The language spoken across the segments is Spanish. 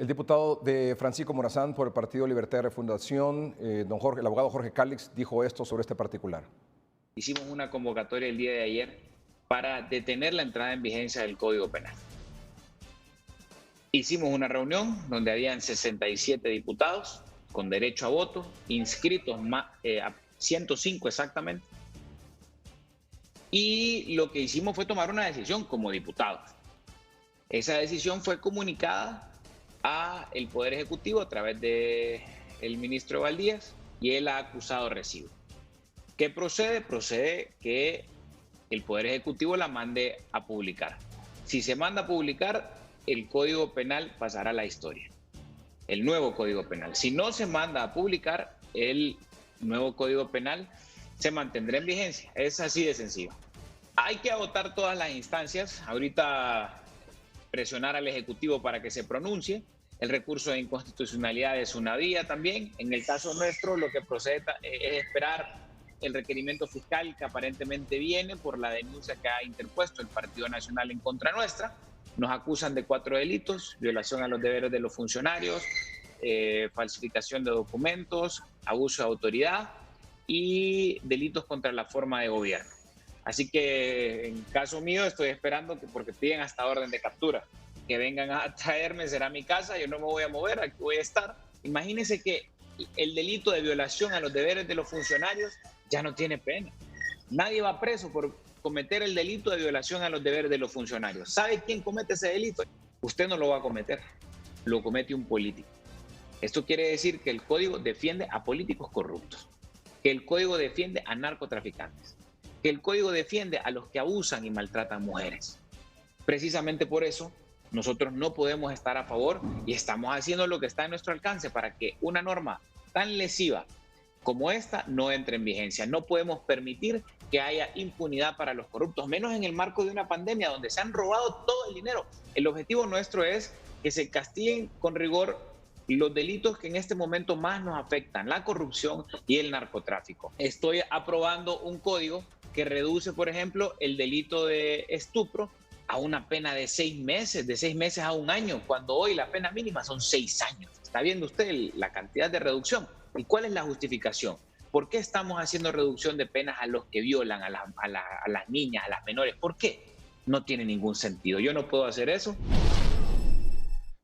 El diputado de Francisco Morazán por el Partido Libertad y Refundación, el abogado Jorge Cálix, dijo esto sobre este particular. Hicimos una convocatoria el día de ayer para detener la entrada en vigencia del Código Penal. Hicimos una reunión donde habían 67 diputados con derecho a voto, inscritos a 105 exactamente. Y lo que hicimos fue tomar una decisión como diputados. Esa decisión fue comunicada al Poder Ejecutivo a través del ministro Valdías y él ha acusado recibo. ¿Qué procede? Procede que el Poder Ejecutivo la mande a publicar. Si se manda a publicar, el Código Penal pasará a la historia, el nuevo Código Penal. Si no se manda a publicar, el nuevo Código Penal se mantendrá en vigencia. Es así de sencillo. Hay que agotar todas las instancias. Ahorita presionar al Ejecutivo para que se pronuncie. El recurso de inconstitucionalidad es una vía también. En el caso nuestro, lo que procede es esperar el requerimiento fiscal que aparentemente viene por la denuncia que ha interpuesto el Partido Nacional en contra nuestra. Nos acusan de 4 delitos: violación a los deberes de los funcionarios, falsificación de documentos, abuso de autoridad y delitos contra la forma de gobierno. Así que en caso mío estoy esperando porque piden hasta orden de captura, que vengan a traerme, será mi casa, yo no me voy a mover, aquí voy a estar. Imagínense que el delito de violación a los deberes de los funcionarios ya no tiene pena. Nadie va preso por cometer el delito de violación a los deberes de los funcionarios. ¿Sabe quién comete ese delito? Usted no lo va a cometer, lo comete un político. Esto quiere decir que el código defiende a políticos corruptos, que el código defiende a narcotraficantes, que el código defiende a los que abusan y maltratan mujeres. Precisamente por eso, nosotros no podemos estar a favor y estamos haciendo lo que está en nuestro alcance para que una norma tan lesiva como esta no entre en vigencia. No podemos permitir que haya impunidad para los corruptos, menos en el marco de una pandemia donde se han robado todo el dinero. El objetivo nuestro es que se castiguen con rigor los delitos que en este momento más nos afectan, la corrupción y el narcotráfico. Estoy aprobando un código que reduce, por ejemplo, el delito de estupro a una pena de 6 meses, de 6 meses a 1 año, cuando hoy la pena mínima son 6 años. ¿Está viendo usted la cantidad de reducción? ¿Y cuál es la justificación? ¿Por qué estamos haciendo reducción de penas a los que violan a las niñas, a las menores? ¿Por qué? No tiene ningún sentido. Yo no puedo hacer eso.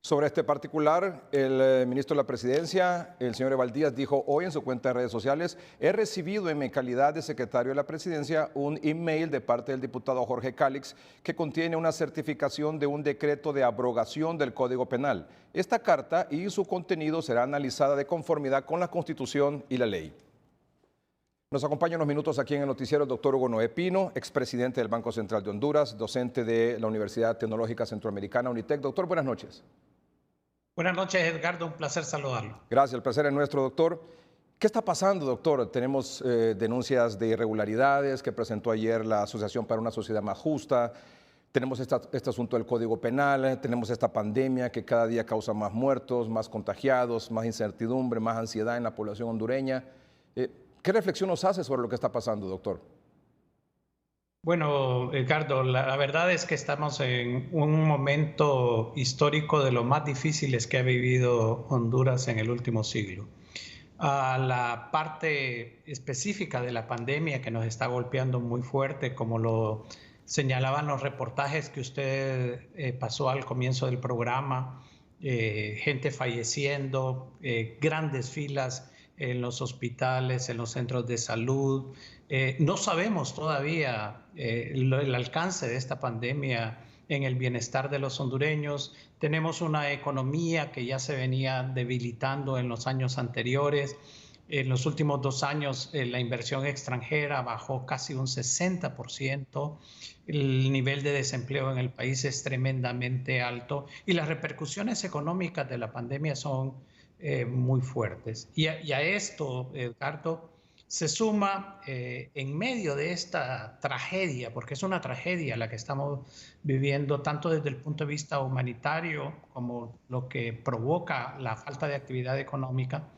Sobre este particular, el ministro de la Presidencia, el señor Valdías, dijo hoy en su cuenta de redes sociales: he recibido en mi calidad de secretario de la Presidencia un email de parte del diputado Jorge Cálix que contiene una certificación de un decreto de abrogación del Código Penal. Esta carta y su contenido será analizada de conformidad con la Constitución y la ley. Nos acompaña unos minutos aquí en el noticiero el doctor Hugo Noé Pino, expresidente del Banco Central de Honduras, docente de la Universidad Tecnológica Centroamericana, UNITEC. Doctor, buenas noches. Buenas noches, Edgardo. Un placer saludarlo. Gracias, el placer es nuestro, doctor. ¿Qué está pasando, doctor? Tenemos denuncias de irregularidades que presentó ayer la Asociación para una Sociedad Más Justa. Tenemos este asunto del Código Penal. Tenemos esta pandemia que cada día causa más muertos, más contagiados, más incertidumbre, más ansiedad en la población hondureña. ¿Qué reflexión nos hace sobre lo que está pasando, doctor? Bueno, Edgardo, la verdad es que estamos en un momento histórico de los más difíciles que ha vivido Honduras en el último siglo. A la parte específica de la pandemia que nos está golpeando muy fuerte, como lo señalaban los reportajes que usted pasó al comienzo del programa, gente falleciendo, grandes filas en los hospitales, en los centros de salud. No sabemos todavía el alcance de esta pandemia en el bienestar de los hondureños. Tenemos una economía que ya se venía debilitando en los años anteriores. En los últimos 2 años la inversión extranjera bajó casi un 60%. El nivel de desempleo en el país es tremendamente alto y las repercusiones económicas de la pandemia son muy fuertes. Y a esto, Edgardo, se suma en medio de esta tragedia, porque es una tragedia la que estamos viviendo, tanto desde el punto de vista humanitario como lo que provoca la falta de actividad económica,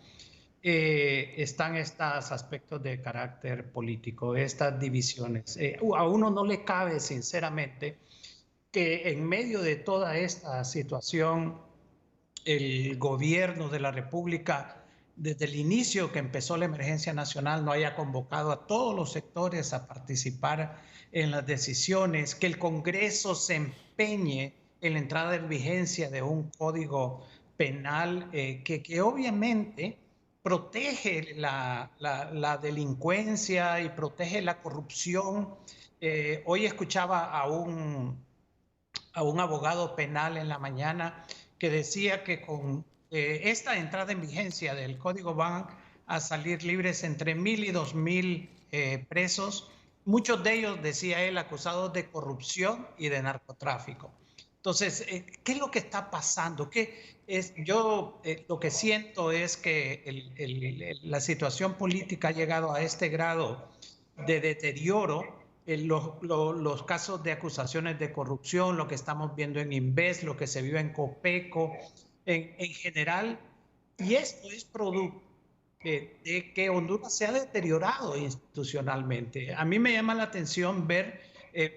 están estos aspectos de carácter político, estas divisiones. A uno no le cabe, sinceramente, que en medio de toda esta situación el gobierno de la República, desde el inicio que empezó la emergencia nacional, no haya convocado a todos los sectores a participar en las decisiones, que el Congreso se empeñe en la entrada en vigencia de un código penal que obviamente protege la delincuencia y protege la corrupción. Hoy escuchaba a un abogado penal en la mañana que decía que con esta entrada en vigencia del código van a salir libres entre 1,000 y 2,000 presos, muchos de ellos, decía él, acusados de corrupción y de narcotráfico. Entonces, ¿qué es lo que está pasando? Yo lo que siento es que la situación política ha llegado a este grado de deterioro. Los casos de acusaciones de corrupción, lo que estamos viendo en Inves, lo que se vive en Copeco, en general, y esto es producto de que Honduras se ha deteriorado institucionalmente. A mí me llama la atención ver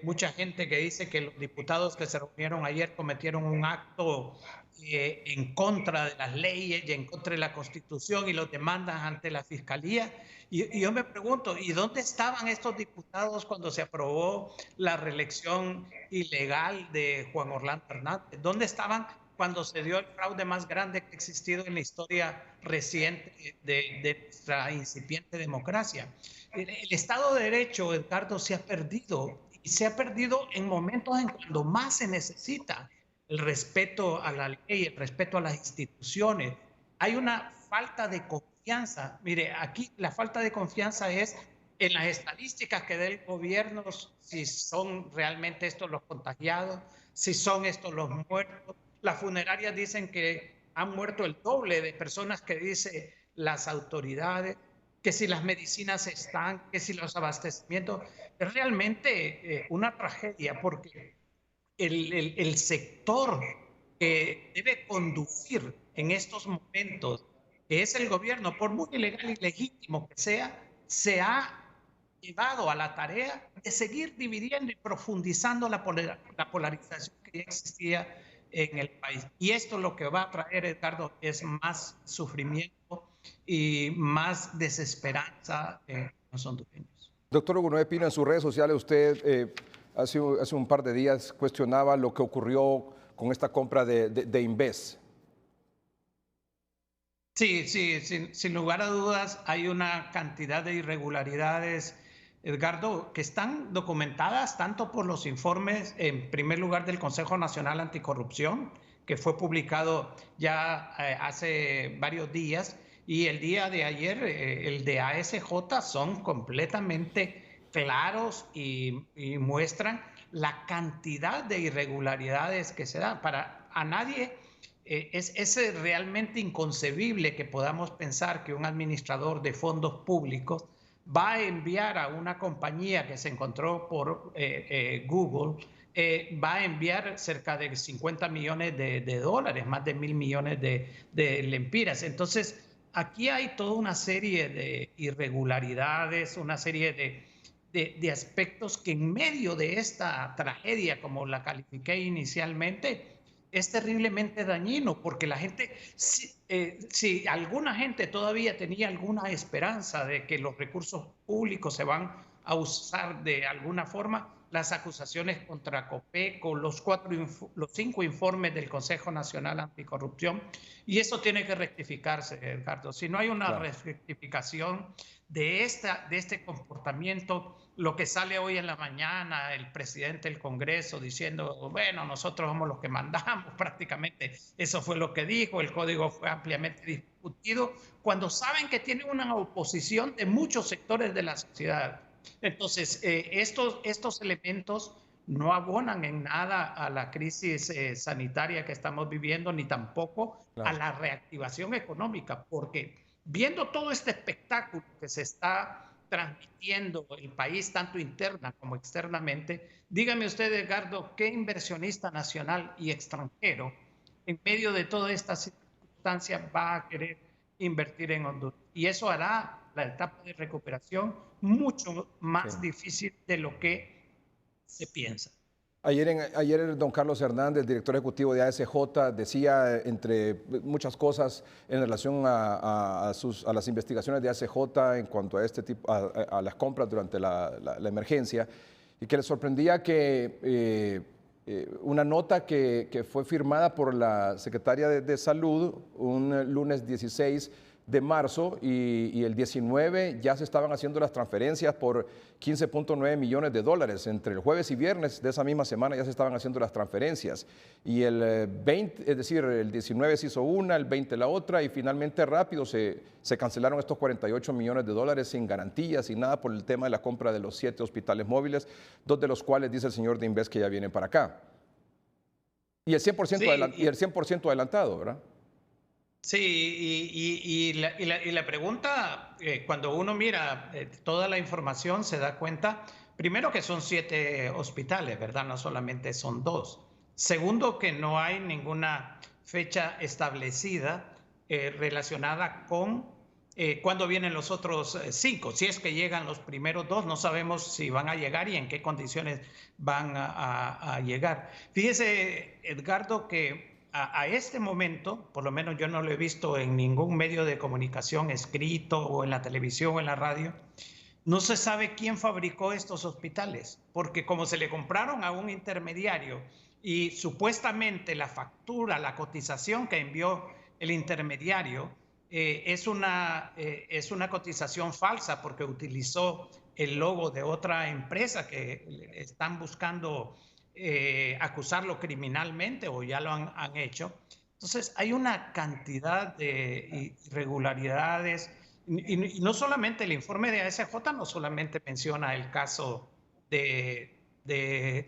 mucha gente que dice que los diputados que se reunieron ayer cometieron un acto en contra de las leyes y en contra de la Constitución y los demandan ante la Fiscalía. Y yo me pregunto, ¿y dónde estaban estos diputados cuando se aprobó la reelección ilegal de Juan Orlando Hernández? ¿Dónde estaban cuando se dio el fraude más grande que ha existido en la historia reciente de nuestra incipiente democracia? El Estado de Derecho, Edgardo, se ha perdido, y se ha perdido en momentos en cuando más se necesita el respeto a la ley, el respeto a las instituciones. Hay una falta de confianza. Mire, aquí la falta de confianza es en las estadísticas que da el gobierno, si son realmente estos los contagiados, si son estos los muertos. Las funerarias dicen que han muerto el doble de personas que dicen las autoridades, que si las medicinas están, que si los abastecimientos. Es realmente una tragedia, porque el sector que debe conducir en estos momentos, que es el gobierno, por muy ilegal y legítimo que sea, se ha llevado a la tarea de seguir dividiendo y profundizando la polarización que ya existía en el país. Y esto lo que va a traer, Edgardo, es más sufrimiento y más desesperanza en los hondureños. Doctor Hugo Noé Pino, en sus redes sociales usted hace un par de días cuestionaba lo que ocurrió con esta compra de Inves. Sí, sin lugar a dudas hay una cantidad de irregularidades, Edgardo, que están documentadas tanto por los informes, en primer lugar, del Consejo Nacional Anticorrupción, que fue publicado ya hace varios días, y el día de ayer el de ASJ, son completamente claros y muestran la cantidad de irregularidades que se dan. A nadie es realmente inconcebible que podamos pensar que un administrador de fondos públicos va a enviar a una compañía que se encontró por Google, va a enviar cerca de 50 millones de dólares, más de 1,000 millones de lempiras. Entonces, aquí hay toda una serie de irregularidades, una serie de aspectos que en medio de esta tragedia, como la califiqué inicialmente, es terriblemente dañino, porque la gente, si alguna gente todavía tenía alguna esperanza de que los recursos públicos se van a usar de alguna forma, las acusaciones contra Copeco, los 5 informes del Consejo Nacional Anticorrupción, y eso tiene que rectificarse, Edgardo. Si no hay una rectificación de este comportamiento, lo que sale hoy en la mañana, el presidente del Congreso diciendo, bueno, nosotros somos los que mandamos, prácticamente eso fue lo que dijo, el código fue ampliamente discutido, cuando saben que tiene una oposición de muchos sectores de la sociedad. Entonces, estos elementos no abonan en nada a la crisis sanitaria que estamos viviendo, ni tampoco a la reactivación económica, porque viendo todo este espectáculo que se está transmitiendo el país, tanto interna como externamente, dígame usted, Edgardo, ¿qué inversionista nacional y extranjero en medio de toda esta circunstancia va a querer invertir en Honduras? Y eso hará la etapa de recuperación mucho más difícil de lo que se piensa. Ayer don Carlos Hernández, director ejecutivo de ASJ, decía, entre muchas cosas, en relación a las investigaciones de ASJ en cuanto a este tipo, a las compras durante la emergencia, y que le sorprendía que una nota que fue firmada por la secretaria de Salud un lunes 16 de marzo y el 19 ya se estaban haciendo las transferencias por 15.9 millones de dólares. Entre el jueves y viernes de esa misma semana ya se estaban haciendo las transferencias. Y el 20, es decir, el 19 se hizo una, el 20 la otra, y finalmente rápido se cancelaron estos 48 millones de dólares sin garantías, sin nada, por el tema de la compra de los 7 hospitales móviles, 2 de los cuales dice el señor de Inves que ya vienen para acá. Y el 100%, Sí, y el 100% adelantado, ¿verdad? Sí, y la pregunta, cuando uno mira toda la información, se da cuenta, primero que son 7 hospitales, ¿verdad? No solamente son 2. Segundo, que no hay ninguna fecha establecida relacionada con cuándo vienen los otros 5. Si es que llegan los primeros 2, no sabemos si van a llegar y en qué condiciones van a llegar. Fíjese, Edgardo, que a este momento, por lo menos yo no lo he visto en ningún medio de comunicación escrito o en la televisión o en la radio, no se sabe quién fabricó estos hospitales, porque como se le compraron a un intermediario y supuestamente la factura, la cotización que envió el intermediario es una cotización falsa porque utilizó el logo de otra empresa que están buscando acusarlo criminalmente o ya lo han hecho. Entonces hay una cantidad de irregularidades y no solamente el informe de ASJ no solamente menciona el caso de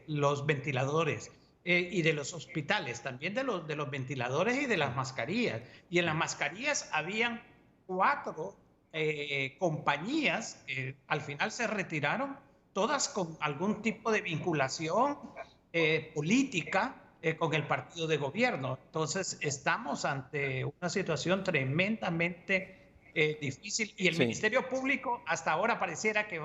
los ventiladores y de los hospitales, también de los ventiladores y de las mascarillas. Y en las mascarillas habían 4 compañías que al final se retiraron, todas con algún tipo de vinculación política con el partido de gobierno. Entonces estamos ante una situación tremendamente difícil y el Ministerio Público hasta ahora pareciera que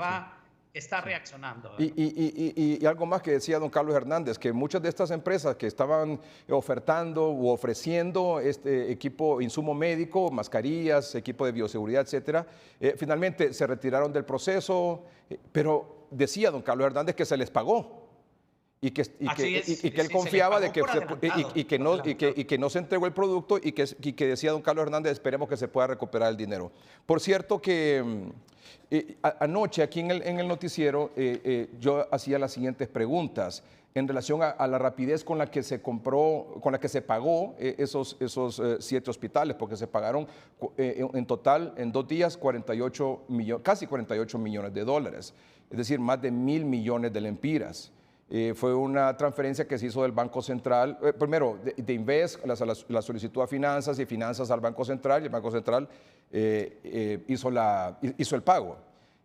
está reaccionando. Y algo más que decía don Carlos Hernández, que muchas de estas empresas que estaban ofertando u ofreciendo este equipo, insumo médico, mascarillas, equipo de bioseguridad, etcétera, finalmente se retiraron del proceso, pero decía don Carlos Hernández que se les pagó. Y que él confiaba de que no se entregó el producto y que decía don Carlos Hernández, esperemos que se pueda recuperar el dinero. Por cierto que anoche aquí en el noticiero yo hacía las siguientes preguntas en relación a la rapidez con la que se compró, con la que se pagó esos 7 hospitales, porque se pagaron en total en 2 días casi 48 millones de dólares, es decir, más de 1.000 millones de lempiras. Fue una transferencia que se hizo del Banco Central, primero de Inves, la solicitud a Finanzas y Finanzas al Banco Central, y el Banco Central hizo el pago.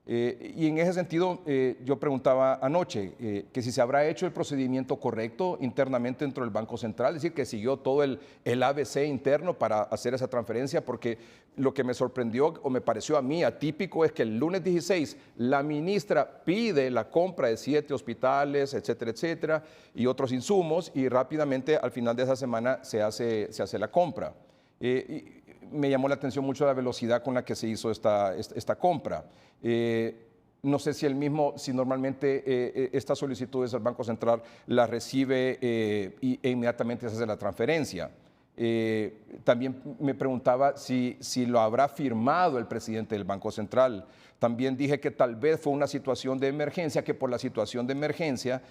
Y en ese sentido, yo preguntaba anoche que si se habrá hecho el procedimiento correcto internamente dentro del Banco Central, es decir, que siguió todo el ABC interno para hacer esa transferencia, porque lo que me sorprendió o me pareció a mí atípico es que el lunes 16 la ministra pide la compra de 7 hospitales, etcétera, etcétera, y otros insumos, y rápidamente al final de esa semana se hace la compra. Me llamó la atención mucho la velocidad con la que se hizo esta compra. No sé si normalmente estas solicitudes al Banco Central las recibe e inmediatamente se hace la transferencia. También me preguntaba si lo habrá firmado el presidente del Banco Central. También dije que tal vez fue una situación de emergencia, que por la situación de emergencia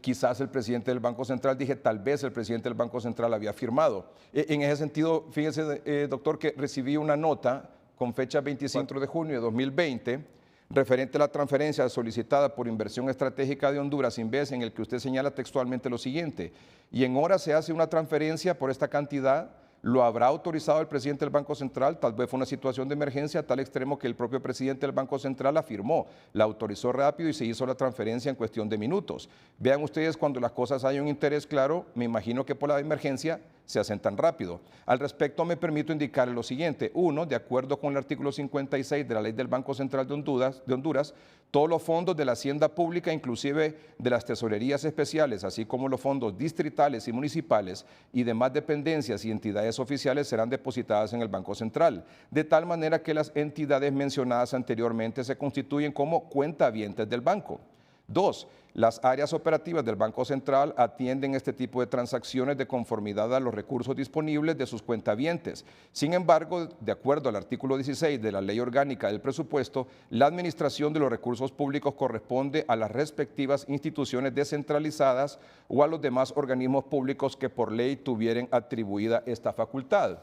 quizás el presidente del Banco Central, dije tal vez el presidente del Banco Central había firmado. En ese sentido, fíjese, doctor, que recibí una nota con fecha 25 de junio de 2020, referente a la transferencia solicitada por Inversión Estratégica de Honduras, Inves, en el que usted señala textualmente lo siguiente: y en horas se hace una transferencia por esta cantidad, lo habrá autorizado el presidente del Banco Central, tal vez fue una situación de emergencia a tal extremo que el propio presidente del Banco Central afirmó, la autorizó rápido y se hizo la transferencia en cuestión de minutos. Vean ustedes, cuando las cosas hay un interés claro, me imagino que por la emergencia se hacen tan rápido. Al respecto, me permito indicar lo siguiente. Uno, de acuerdo con el artículo 56 de la Ley del Banco Central de Honduras, todos los fondos de la hacienda pública, inclusive de las tesorerías especiales, así como los fondos distritales y municipales y demás dependencias y entidades oficiales serán depositadas en el Banco Central, de tal manera que las entidades mencionadas anteriormente se constituyen como cuentavientes del banco. Dos, las áreas operativas del Banco Central atienden este tipo de transacciones de conformidad a los recursos disponibles de sus cuentavientes. Sin embargo, de acuerdo al artículo 16 de la Ley Orgánica del Presupuesto, la administración de los recursos públicos corresponde a las respectivas instituciones descentralizadas o a los demás organismos públicos que por ley tuvieran atribuida esta facultad.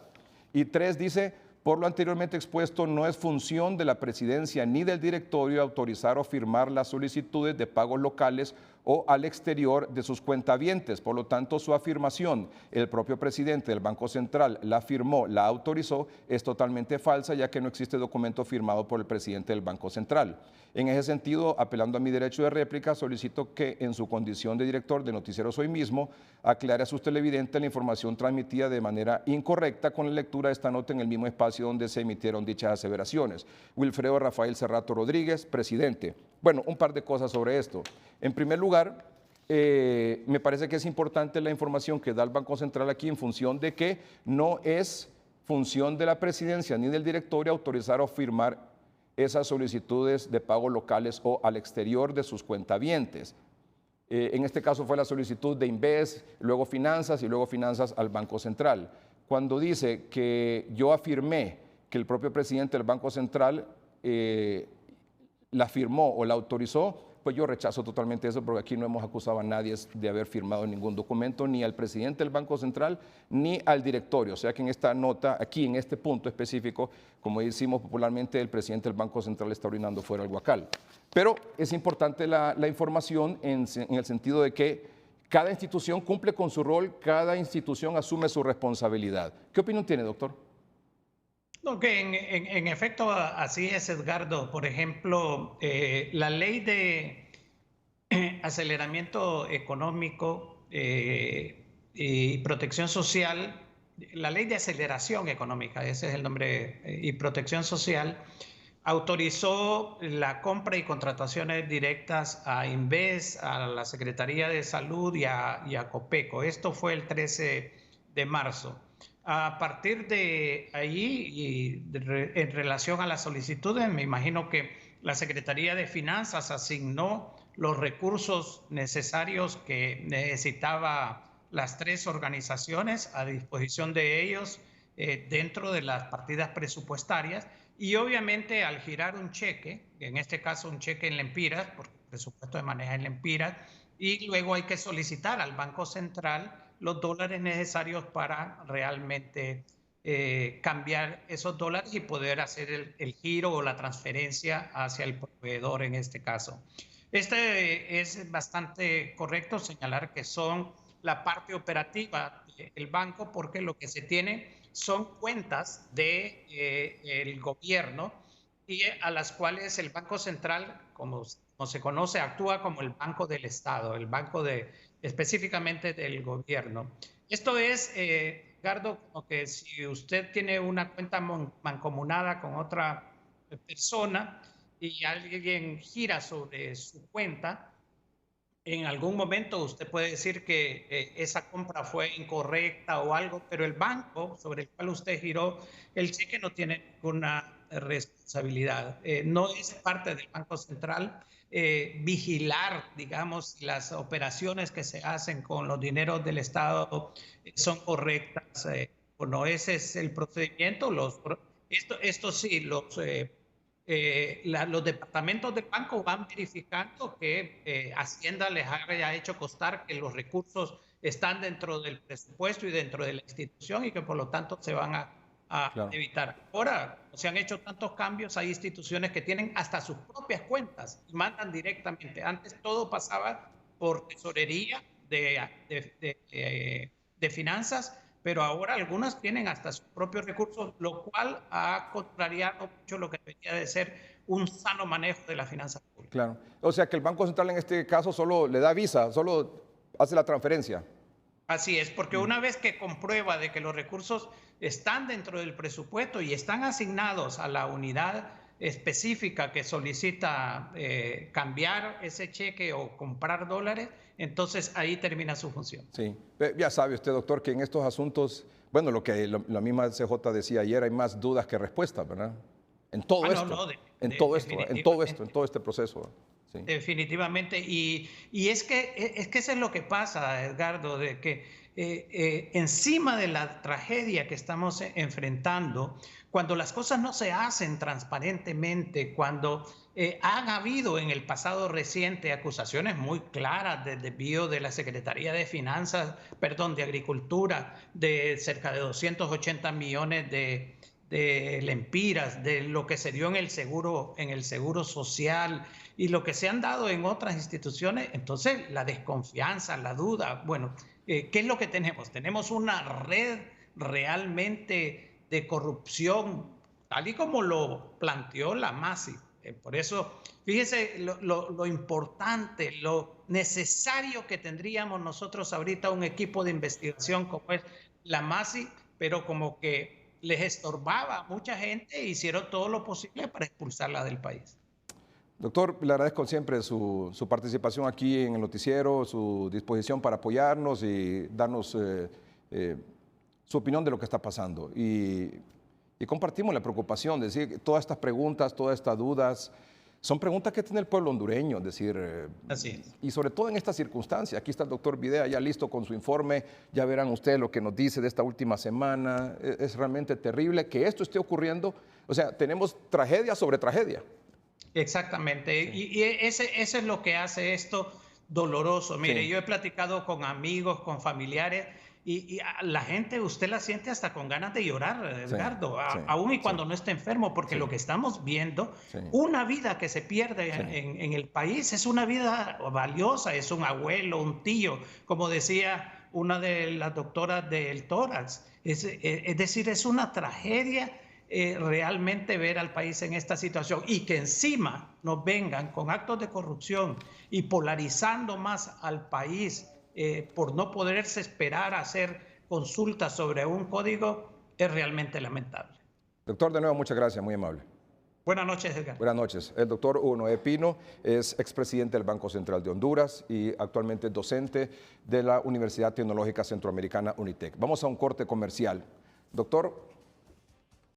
Y tres, dice: por lo anteriormente expuesto, no es función de la presidencia ni del directorio autorizar o firmar las solicitudes de pagos locales o al exterior de sus cuentavientes. Por lo tanto, su afirmación, el propio presidente del Banco Central la firmó, la autorizó, es totalmente falsa, ya que no existe documento firmado por el presidente del Banco Central. En ese sentido, apelando a mi derecho de réplica, solicito que en su condición de director de Noticieros Hoy Mismo, aclare a sus televidentes la información transmitida de manera incorrecta con la lectura de esta nota en el mismo espacio donde se emitieron dichas aseveraciones. Wilfredo Rafael Cerrato Rodríguez, presidente. Bueno, un par de cosas sobre esto. En primer lugar, me parece que es importante la información que da el Banco Central aquí en función de que no es función de la presidencia ni del directorio autorizar o firmar esas solicitudes de pagos locales o al exterior de sus cuentavientes. En este caso fue la solicitud de Inves, luego Finanzas y luego Finanzas al Banco Central. Cuando dice que yo afirmé que el propio presidente del Banco Central la firmó o la autorizó, pues yo rechazo totalmente eso, porque aquí no hemos acusado a nadie de haber firmado ningún documento, ni al presidente del Banco Central, ni al directorio. O sea que en esta nota, aquí en este punto específico, como decimos popularmente, el presidente del Banco Central está orinando fuera del guacal. Pero es importante la información en el sentido de que cada institución cumple con su rol, cada institución asume su responsabilidad. ¿Qué opinión tiene, doctor? No, que en efecto así es, Edgardo. Por ejemplo, la ley de aceleramiento económico y protección social, la ley de aceleración económica, ese es el nombre, y protección social, autorizó la compra y contrataciones directas a Inves, a la Secretaría de Salud y a Copeco. Esto fue el 13 de marzo. A partir de ahí, y en relación a las solicitudes, me imagino que la Secretaría de Finanzas asignó los recursos necesarios que necesitaba las tres organizaciones a disposición de ellos dentro de las partidas presupuestarias, y obviamente al girar un cheque, en este caso un cheque en lempiras, porque el presupuesto se maneja en lempiras, y luego hay que solicitar al Banco Central los dólares necesarios para realmente cambiar esos dólares y poder hacer el giro o la transferencia hacia el proveedor en este caso. Es bastante correcto señalar que son la parte operativa del banco, porque lo que se tiene son cuentas del gobierno y a las cuales el Banco Central, como se conoce, actúa como el Banco del Estado, el banco específicamente del gobierno. Esto es, Edgardo, como que si usted tiene una cuenta mancomunada con otra persona y alguien gira sobre su cuenta, en algún momento usted puede decir que esa compra fue incorrecta o algo, pero el banco sobre el cual usted giró el cheque no tiene ninguna responsabilidad. No es parte del Banco Central vigilar, digamos, si las operaciones que se hacen con los dineros del Estado son correctas o no. Ese es el procedimiento. Esto sí, los departamentos del banco van verificando que Hacienda les haya hecho constar que los recursos están dentro del presupuesto y dentro de la institución y que por lo tanto se van a Claro. evitar. Ahora, se han hecho tantos cambios, hay instituciones que tienen hasta sus propias cuentas y mandan directamente. Antes todo pasaba por tesorería de finanzas, pero ahora algunas tienen hasta sus propios recursos, lo cual ha contrariado mucho lo que debería de ser un sano manejo de las finanzas públicas. Claro. O sea que el Banco Central en este caso solo le da visa, solo hace la transferencia. Así es, porque una vez que comprueba de que los recursos están dentro del presupuesto y están asignados a la unidad específica que solicita cambiar ese cheque o comprar dólares, entonces ahí termina su función. Sí, ya sabe usted, doctor, que en estos asuntos, bueno, lo que la misma CJ decía ayer, hay más dudas que respuestas, ¿verdad? En todo esto, en todo esto, en todo este proceso. Sí. Definitivamente. Y es que eso es lo que pasa, Edgardo, de que encima de la tragedia que estamos enfrentando, cuando las cosas no se hacen transparentemente, cuando han habido en el pasado reciente acusaciones muy claras de desvío de la Secretaría de Finanzas, perdón, de Agricultura, de cerca de 280 millones de lempiras, de lo que se dio en el seguro social y lo que se han dado en otras instituciones, entonces la desconfianza, la duda, bueno, ¿qué es lo que tenemos? Tenemos una red realmente de corrupción, tal y como lo planteó la MASI. Por eso, fíjese lo importante, lo necesario que tendríamos nosotros ahorita un equipo de investigación como es la MASI, pero como que les estorbaba a mucha gente e hicieron todo lo posible para expulsarla del país. Doctor, le agradezco siempre su participación aquí en el noticiero, su disposición para apoyarnos y darnos su opinión de lo que está pasando. Y compartimos la preocupación, es decir, todas estas preguntas, todas estas dudas, son preguntas que tiene el pueblo hondureño, es decir, así es. Y sobre todo en estas circunstancias. Aquí está el doctor Videa ya listo con su informe, ya verán ustedes lo que nos dice de esta última semana. Es realmente terrible que esto esté ocurriendo, o sea, tenemos tragedia sobre tragedia. Exactamente, sí. Y ese es lo que hace esto doloroso. Mire, sí, yo he platicado con amigos, con familiares, y la gente, usted la siente hasta con ganas de llorar, Edgardo, sí, aún y cuando no esté enfermo, porque lo que estamos viendo, una vida que se pierde en el país es una vida valiosa, es un abuelo, un tío, como decía una de las doctoras del tórax. Es decir, es una tragedia realmente ver al país en esta situación y que encima nos vengan con actos de corrupción y polarizando más al país por no poderse esperar a hacer consultas sobre un código, es realmente lamentable. Doctor, de nuevo, muchas gracias, muy amable. Buenas noches, Edgar. Buenas noches. El doctor Hugo Noé Pino es expresidente del Banco Central de Honduras y actualmente docente de la Universidad Tecnológica Centroamericana UNITEC. Vamos a un corte comercial. Doctor.